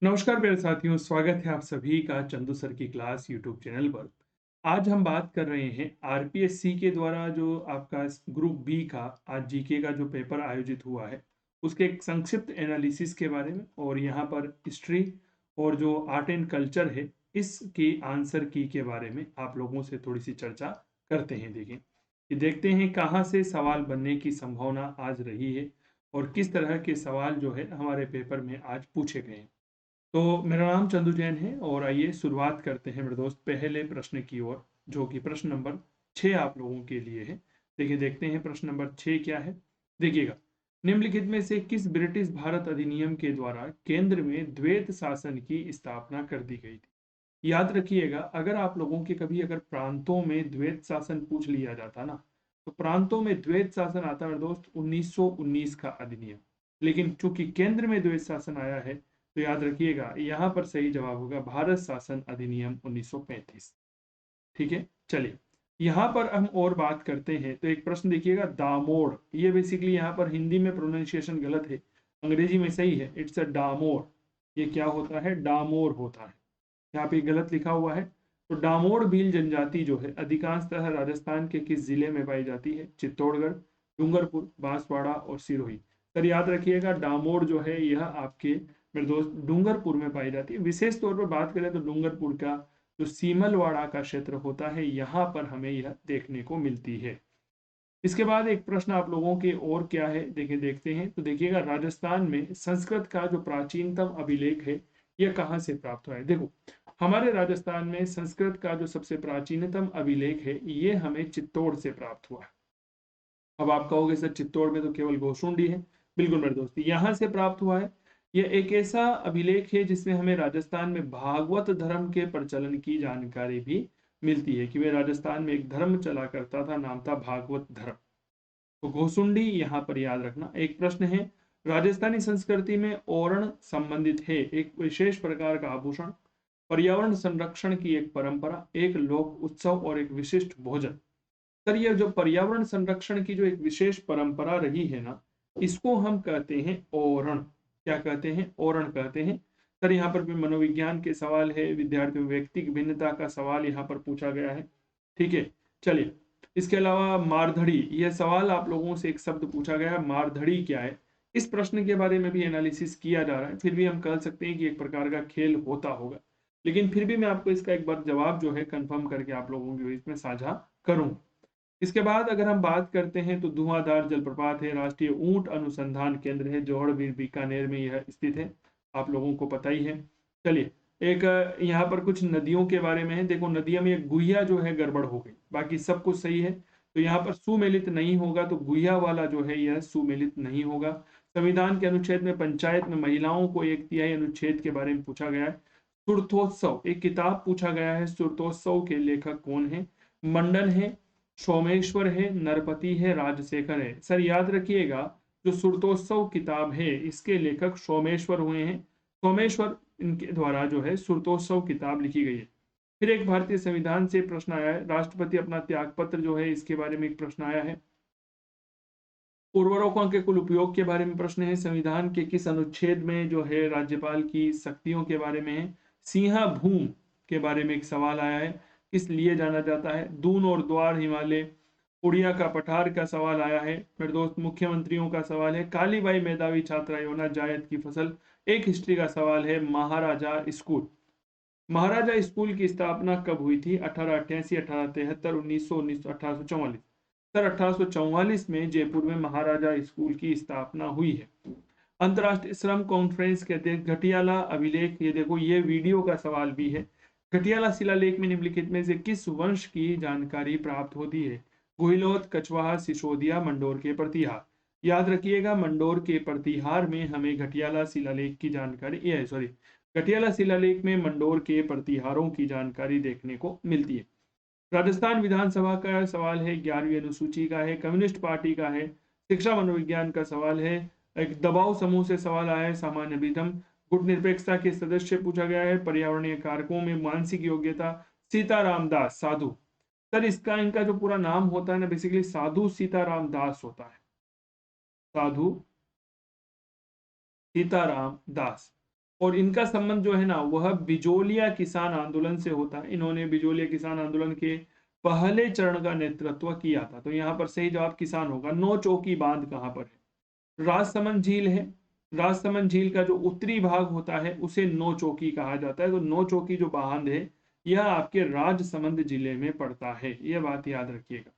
नमस्कार प्यारे साथियों, स्वागत है आप सभी का चंदू सर की क्लास यूट्यूब चैनल पर। आज हम बात कर रहे हैं आरपीएससी के द्वारा जो आपका ग्रुप बी का आज जीके का जो पेपर आयोजित हुआ है, उसके एक संक्षिप्त एनालिसिस के बारे में। और यहाँ पर हिस्ट्री और जो आर्ट एंड कल्चर है, इसकी आंसर की के बारे में आप लोगों से थोड़ी सी चर्चा करते हैं। देखिए कि देखते हैं कहाँ से सवाल बनने की संभावना आज रही है और किस तरह के सवाल जो है हमारे पेपर में आज पूछे गए हैं। तो मेरा नाम चंदू जैन है और आइए शुरुआत करते हैं मेरे दोस्त पहले प्रश्न की ओर, जो कि प्रश्न नंबर 6 आप लोगों के लिए है। देखिए देखते हैं प्रश्न नंबर 6 क्या है। देखिएगा, निम्नलिखित में से किस ब्रिटिश भारत अधिनियम के द्वारा केंद्र में द्वैत शासन की स्थापना कर दी गई थी। याद रखिएगा, अगर आप लोगों के कभी अगर प्रांतों में द्वैत शासन पूछ लिया जाता ना, तो प्रांतों में द्वैत शासन आता है मेरे दोस्त 1919 का अधिनियम। लेकिन चूंकि केंद्र में द्वैत शासन आया है, तो याद रखिएगा यहाँ पर सही जवाब होगा भारत शासन अधिनियम 1935। ठीक है, चलिए यहाँ पर हम और बात करते हैं। तो एक प्रश्न देखिएगा, दामोड़, ये बेसिकली यहाँ पर हिंदी में प्रोनाउंसिएशन गलत है, अंग्रेजी में सही है, इट्स अ डामोर। ये क्या होता है? डामोर होता है। यहाँ पे गलत लिखा हुआ है। तो डामोर भील जनजाति जो है अधिकांशतः राजस्थान के किस जिले में पाई जाती है? चित्तौड़गढ़, डूंगरपुर, बांसवाड़ा और सिरोही। सर याद रखिएगा, डामोर जो है यह आपके मेरे दोस्त डूंगरपुर में पाई जाती है। विशेष तौर पर बात करें तो डूंगरपुर का जो सीमलवाड़ा का क्षेत्र होता है, यहाँ पर हमें यह देखने को मिलती है। इसके बाद एक प्रश्न आप लोगों के और क्या है, देखिए देखते हैं। तो देखिएगा, राजस्थान में संस्कृत का जो प्राचीनतम अभिलेख है, यह कहाँ से प्राप्त हुआ है? देखो, हमारे राजस्थान में संस्कृत का जो सबसे प्राचीनतम अभिलेख है, ये हमें चित्तौड़ से प्राप्त हुआ है। अब आप कहोगे सर चित्तौड़ में तो केवल गोसुंडी है। बिल्कुल मेरे दोस्त, यहाँ से प्राप्त हुआ है। यह एक ऐसा अभिलेख है जिसमें हमें राजस्थान में भागवत धर्म के प्रचलन की जानकारी भी मिलती है कि वे राजस्थान में एक धर्म चला करता था, नाम था भागवत धर्म। तो घोसुंडी यहाँ पर याद रखना। एक प्रश्न है, राजस्थानी संस्कृति में ओरण संबंधित है एक विशेष प्रकार का आभूषण, पर्यावरण संरक्षण की एक परंपरा, एक लोक उत्सव और एक विशिष्ट भोजन। सर ये जो पर्यावरण संरक्षण की जो एक विशेष परंपरा रही है ना, इसको हम कहते हैं ओरण। क्या कहते हैं? ओरण कहते हैं। सर यहाँ पर भी मनोविज्ञान के सवाल है, विद्यार्थियों व्यक्तिक भिन्नता का सवाल यहाँ पर पूछा गया है। ठीक है, चलिए। इसके अलावा मारधड़ी, यह सवाल आप लोगों से एक शब्द पूछा गया है, मारधड़ी क्या है? इस प्रश्न के बारे में भी एनालिसिस किया जा रहा है। फिर भी हम कह सकते हैं कि एक प्रकार का खेल होता होगा, लेकिन फिर भी मैं आपको इसका एक बार जवाब जो है कंफर्म करके आप लोगों के बीच में साझा करूं। इसके बाद अगर हम बात करते हैं तो धुआंधार जलप्रपात है, राष्ट्रीय ऊंट अनुसंधान केंद्र है, जौहड़ बीकानेर में यह स्थित है, आप लोगों को पता ही है। चलिए, एक यहाँ पर कुछ नदियों के बारे में है। देखो, नदियों में एक गुहिया जो है गड़बड़ हो गई, बाकी सब कुछ सही है। तो यहाँ पर सुमेलित नहीं होगा, तो गुहिया वाला जो है यह सुमेलित नहीं होगा। संविधान के अनुच्छेद में पंचायत में महिलाओं को 1/3 अनुच्छेद के बारे में पूछा गया है। सुरतोत्सव, एक किताब पूछा गया है, सुरतोत्सव के लेखक कौन है? मंडन है, सोमेश्वर है, नरपति है, राजशेखर है। सर याद रखिएगा, जो सुरतोत्सव किताब है इसके लेखक सोमेश्वर हुए हैं। सोमेश्वर इनके द्वारा जो है सुरतोत्सव किताब लिखी गई है। फिर एक भारतीय संविधान से प्रश्न आया है, राष्ट्रपति अपना त्यागपत्र जो है इसके बारे में एक प्रश्न आया है। उर्वरकों के कुल उपयोग के बारे में प्रश्न है। संविधान के किस अनुच्छेद में जो है राज्यपाल की शक्तियों के बारे में है। सिंहा भूम के बारे में एक सवाल आया है, किस लिए जाना जाता है। दून और द्वार हिमालय, उड़िया का पठार का सवाल आया है। मेरे दोस्त मुख्यमंत्रियों का सवाल है, कालीबाई मेधावी छात्रा योजना, जायद की फसल। एक हिस्ट्री का सवाल है, महाराजा स्कूल। महाराजा स्कूल की स्थापना कब हुई थी? 1888, 1873, 1919, 1844। सर 1844 में जयपुर में महाराजा स्कूल की स्थापना हुई है। अंतर्राष्ट्रीय श्रम कॉन्फ्रेंस के अध्यक्ष, घटियाला अभिलेख, ये देखो ये वीडियो का सवाल भी है। घटियाला शिलालेख में निम्नलिखित में से किस वंश की जानकारी प्राप्त होती है? गुहिलोत, कछवाहा, सिसोदिया, मंडोर के प्रतिहार। याद रखिएगा, मंडोर के प्रतिहार में हमें घटियाला शिलालेख की जानकारी, ये सॉरी, घटियाला शिलालेख में मंडोर के प्रतिहारों की जानकारी देखने को मिलती है। राजस्थान विधानसभा का सवाल है, 11वीं अनुसूची का है, कम्युनिस्ट पार्टी का है, शिक्षा मनोविज्ञान का सवाल है। एक दबाव समूह से सवाल आया है, सामान्य विधम। गुट निरपेक्षता के सदस्य पूछा गया है, पर्यावरणीय कारकों में मानसिक योग्यता। सीताराम दास साधु। सर इसका इनका जो पूरा नाम होता है ना, बेसिकली साधु सीताराम दास होता है। साधु सीताराम दास। और इनका संबंध जो है ना वह बिजोलिया किसान आंदोलन से होता है। इन्होंने बिजोलिया किसान आंदोलन के पहले चरण का नेतृत्व किया था। तो यहाँ पर सही जवाब किसान होगा। नौचौकी बांध कहाँ पर है? राजसमंद झील है। राजसमंद झील का जो उत्तरी भाग होता है उसे नौचौकी कहा जाता है। तो नौचौकी जो बांध है यह आपके राजसमंद जिले में पड़ता है, यह बात याद रखिएगा।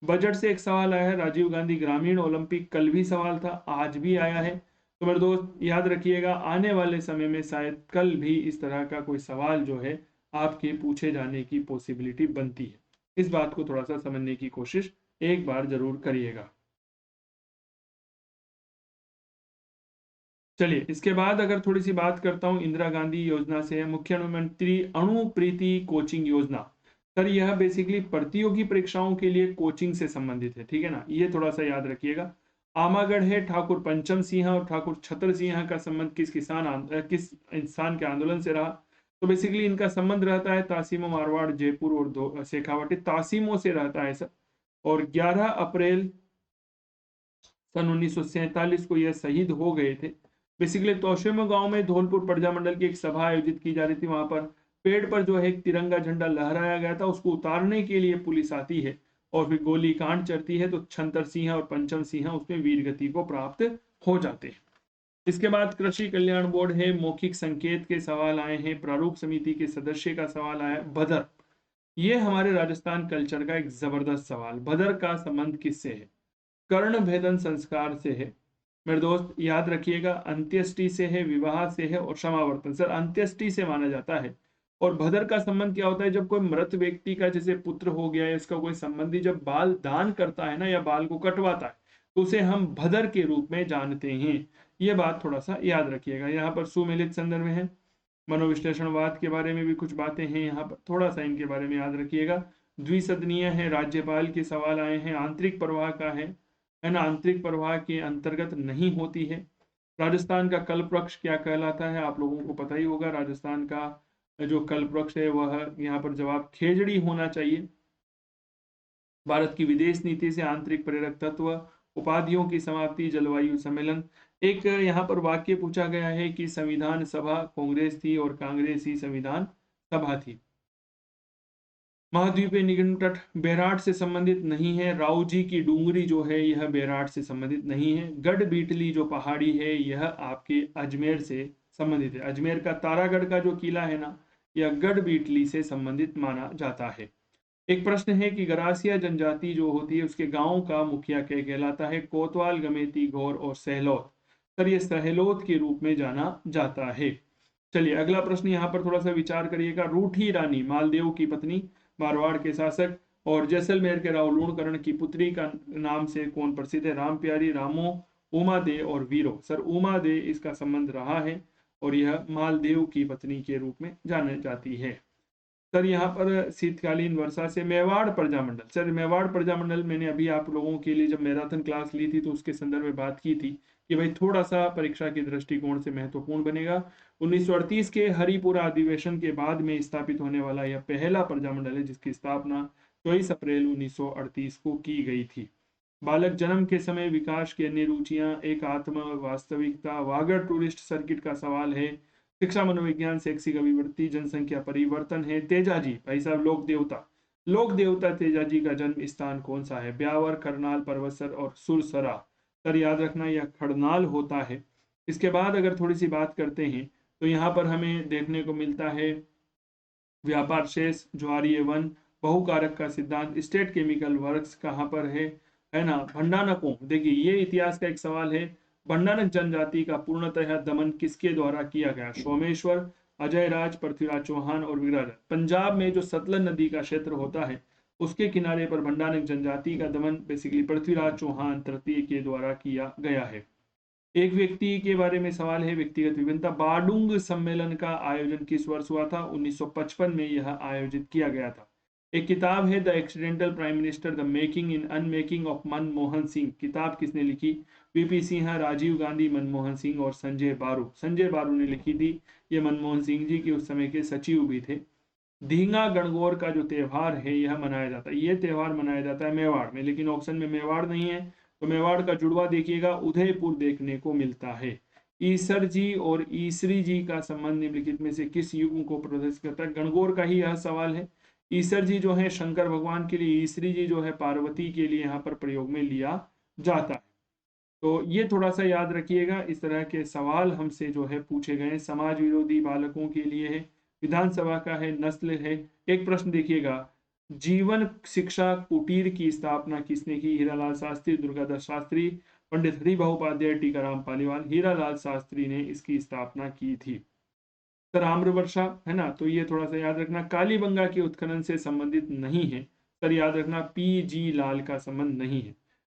बजट से एक सवाल आया है, राजीव गांधी ग्रामीण ओलंपिक, कल भी सवाल था, आज भी आया है। तो मेरे दोस्त याद रखिएगा, आने वाले समय में शायद कल भी इस तरह का कोई सवाल जो है आपके पूछे जाने की पॉसिबिलिटी बनती है। इस बात को थोड़ा सा समझने की कोशिश एक बार जरूर करिएगा। चलिए, इसके बाद अगर थोड़ी सी बात करता हूं इंदिरा गांधी योजना से, मुख्यमंत्री अणु प्रीति कोचिंग योजना। सर यह बेसिकली प्रतियोगी परीक्षाओं के लिए कोचिंग से संबंधित है, ठीक है ना, ये थोड़ा सा याद रखिएगा। आमागढ़ है, ठाकुर पंचम सिंह और ठाकुर छतर सिंह का संबंध किस इंसान के आंदोलन से रहा? तो बेसिकली इनका संबंध रहता है तासीमो मारवाड़, जयपुर और शेखावाटी, तासीमो से रहता है सर। और 11 अप्रैल सन 1947 को यह शहीद हो गए थे। बेसिकली तोशेमो गांव में धौलपुर प्रजा मंडल की एक सभा आयोजित की जा रही थी। वहां पर पेड़ पर जो है एक तिरंगा झंडा लहराया गया था, उसको उतारने के लिए पुलिस आती है और फिर गोली कांड चलती है। तो छंतर सिंह और पंचम सिंह उसमें वीर गति को प्राप्त हो जाते हैं। इसके बाद कृषि कल्याण बोर्ड है, मौखिक संकेत के सवाल आए हैं, प्रारूप समिति के सदस्य का सवाल आया। भदर, ये हमारे राजस्थान कल्चर का एक जबरदस्त सवाल। भदर का संबंध किससे है? कर्ण भेदन संस्कार से है। मेरे दोस्त याद रखिएगा, अंत्येष्टि से है, विवाह से है और समावर्तन। सर अंत्येष्टि से माना जाता है। और भदर का संबंध क्या होता है? जब कोई मृत व्यक्ति का जैसे पुत्र हो गया या इसका कोई संबंधी जब बाल दान करता है ना या बाल को कटवाता है तो उसे हम भदर के रूप में जानते हैं। ये बात थोड़ा सा याद रखिएगा। यहाँ पर सुमेलित संदर्भ में है, मनोविश्लेषणवाद के बारे में भी कुछ बातें हैं, यहाँ पर थोड़ा सा इनके बारे में याद रखिएगा। द्विसदनीय है, राज्यपाल के सवाल आए हैं, आंतरिक प्रवाह का है ना, आंतरिक प्रवाह के अंतर्गत नहीं होती है। राजस्थान का कल्प वृक्ष क्या कहलाता है? आप लोगों को पता ही होगा। राजस्थान का जो कल्प वृक्ष है वह यहाँ पर जवाब खेजड़ी होना चाहिए। भारत की विदेश नीति से आंतरिक प्रेरक तत्व, उपाधियों की समाप्ति, जलवायु सम्मेलन। एक यहाँ पर वाक्य पूछा गया है कि संविधान सभा कांग्रेस थी और कांग्रेस ही संविधान सभा थी। महाद्वीपीय निगम तट बेराट से संबंधित नहीं है। राव जी की डूंगरी जो है यह बेराट से संबंधित नहीं है। गढ़ बीटली जो पहाड़ी है यह आपके अजमेर से संबंधित है। अजमेर का तारागढ़ का जो किला है ना, यह गढ़ बीटली से संबंधित माना जाता है। एक प्रश्न है कि गरासिया जनजाति जो होती है उसके गांव का मुखिया क्या कहलाता है? कोतवाल, गमेती, घोर और सहलौत। सर ये सहलौत के रूप में जाना जाता है। चलिए अगला प्रश्न यहाँ पर थोड़ा सा विचार करिएगा। रूठी रानी मालदेव की पत्नी, मारवाड़ के शासक और जैसलमेर के राव लूणकरण की पुत्री का नाम से कौन प्रसिद्ध है? राम प्यारी, रामो, उमा दे और वीरो। सर उमा दे इसका संबंध रहा है और यह मालदेव की पत्नी के रूप में जानी जाती है। सर यहाँ पर शीतकालीन वर्षा से मेवाड़ प्रजामंडल। सर मेवाड़ प्रजामंडल मैंने अभी आप लोगों के लिए जब मैराथन क्लास ली थी तो उसके संदर्भ में बात की थी कि भाई थोड़ा सा परीक्षा के दृष्टिकोण से महत्वपूर्ण बनेगा। 1938 के हरिपुरा अधिवेशन के बाद में स्थापित होने वाला यह पहला प्रजामंडल है जिसकी स्थापना 24 अप्रैल 1938 को की गई थी। बालक जन्म के समय विकास की अन्य रुचियां, एक आत्म वास्तविकता, वागड़ टूरिस्ट सर्किट का सवाल है, शिक्षा मनोविज्ञान, शैक्षिक अभिवृत्ति, जनसंख्या परिवर्तन है। तेजाजी भाई साहब लोक देवता तेजाजी का जन्म स्थान कौन सा है? ब्यावर, करनाल, परवसर और सुरसरा। सर याद रखना यह खड़नाल होता है। इसके बाद अगर थोड़ी सी बात करते हैं तो यहाँ पर हमें देखने को मिलता है व्यापार शेष, ज्वारीय वन, बहुकारक का सिद्धांत, स्टेट केमिकल वर्क्स कहाँ पर है ना, भंडानकों। देखिए ये इतिहास का एक सवाल है। भंडानक जनजाति का पूर्णतः दमन किसके द्वारा किया गया? सोमेश्वर, अजय राज, पृथ्वीराज चौहान और विराज। पंजाब में जो सतलज नदी का क्षेत्र होता है उसके किनारे पर भंडानक जनजाति का दमन बेसिकली पृथ्वीराज चौहान तृतीय के द्वारा किया गया है। एक व्यक्ति के बारे में सवाल है, व्यक्तिगत विभिन्नता। बाडुंग सम्मेलन का आयोजन किस वर्ष हुआ था? 1955 में यह आयोजित किया गया था। एक किताब है the accidental prime minister, the making in unmaking of Manmohan Singh. किताब किसने लिखी? वीपी सिंह, राजीव गांधी, मनमोहन सिंह और संजय बारू। संजय बारू ने लिखी थी। ये मनमोहन सिंह जी के उस समय के सचिव भी थे। धींगा गणगौर का जो त्यौहार है यह मनाया जाता है, ये त्यौहार मनाया जाता है मेवाड़ में, लेकिन ऑप्शन में मेवाड़ नहीं है। तो मेवाड़ का जुड़वा देखिएगा, उदयपुर देखने को मिलता है। ईसर जी और ईसरी जी का संबंध निम्नलिखित में से किस युग को प्रदर्शित करता है? गणगौर का ही यह सवाल है। ईसर जी जो है शंकर भगवान के लिए, ईसरी जी जो है पार्वती के लिए यहाँ पर प्रयोग में लिया जाता है। तो ये थोड़ा सा याद रखिएगा, इस तरह के सवाल हमसे जो है पूछे गए। समाज विरोधी बालकों के लिए है, विधानसभा का है, नस्ल है। एक प्रश्न देखिएगा, जीवन शिक्षा कुटीर की स्थापना किसने की? हीरालाल शास्त्री, दुर्गादास शास्त्री, पंडित हरिभाऊ उपाध्याय, टीकाराम पालीवाल। हीरालाल शास्त्री ने इसकी स्थापना की थी। सर आम्रवर्षा है ना, तो ये थोड़ा सा याद रखना। कालीबंगा के उत्खनन से संबंधित नहीं है, सर याद रखना पी जी लाल का संबंध नहीं है।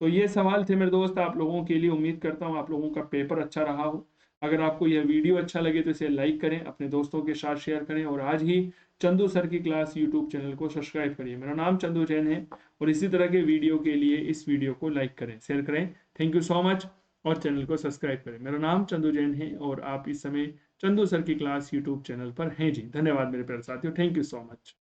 तो ये सवाल थे मेरे दोस्त आप लोगों के लिए। उम्मीद करता हूँ आप लोगों का पेपर अच्छा रहा हो। अगर आपको यह वीडियो अच्छा लगे तो इसे लाइक करें, अपने दोस्तों के साथ शेयर करें, और आज ही चंदू सर की क्लास यूट्यूब चैनल को सब्सक्राइब करिए। मेरा नाम चंदू जैन है, और इसी तरह के वीडियो के लिए इस वीडियो को लाइक करें, शेयर करें। थैंक यू सो मच, और चैनल को सब्सक्राइब करें। मेरा नाम चंदू जैन है, और आप इस समय चंदू सर की क्लास यूट्यूब चैनल पर हैं जी। धन्यवाद मेरे प्यारे साथियों, थैंक यू सो मच।